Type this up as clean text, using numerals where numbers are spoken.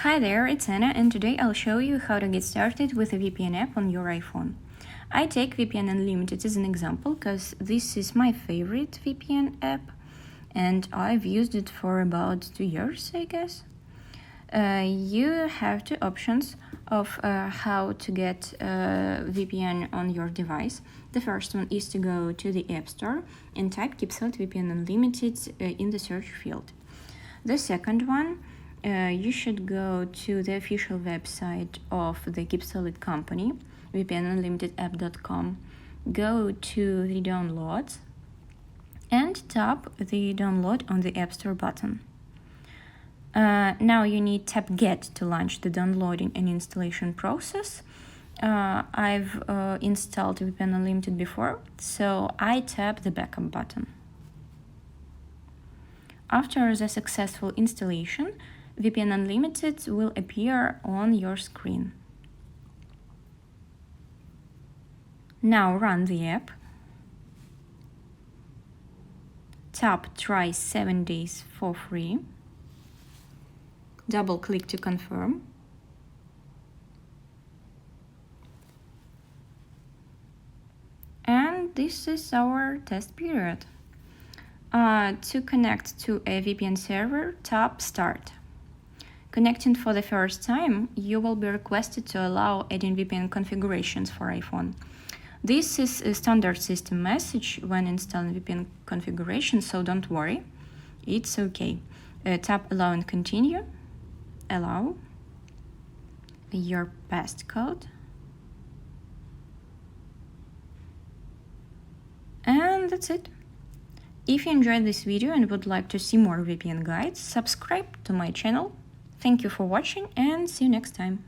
Hi there, it's Anna, and today I'll show you how to get started with a VPN app on your iPhone. I take VPN Unlimited as an example because this is my favorite VPN app and I've used it for about 2 years, I guess. You have two options of how to get VPN on your device. The first one is to go to the App Store and type Set Up VPN Unlimited in the search field. The second one, you should go to the official website of the Keepsolid company, vpnunlimitedapp.com, go to the downloads and tap the download on the App Store button. Now you need tap Get to launch the downloading and installation process. I've installed VPN Unlimited before, so I tap the backup button. After the successful installation, VPN Unlimited will appear on your screen. Now run the app. Tap Try 7 days for free. Double-click to confirm. And this is our test period. To connect to a VPN server, tap Start. Connecting for the first time, you will be requested to allow adding VPN configurations for iPhone. This is a standard system message when installing VPN configuration, so don't worry, it's okay. Tap Allow and Continue. Allow. Your passcode. And that's it. If you enjoyed this video and would like to see more VPN guides, subscribe to my channel. Thank you for watching and see you next time.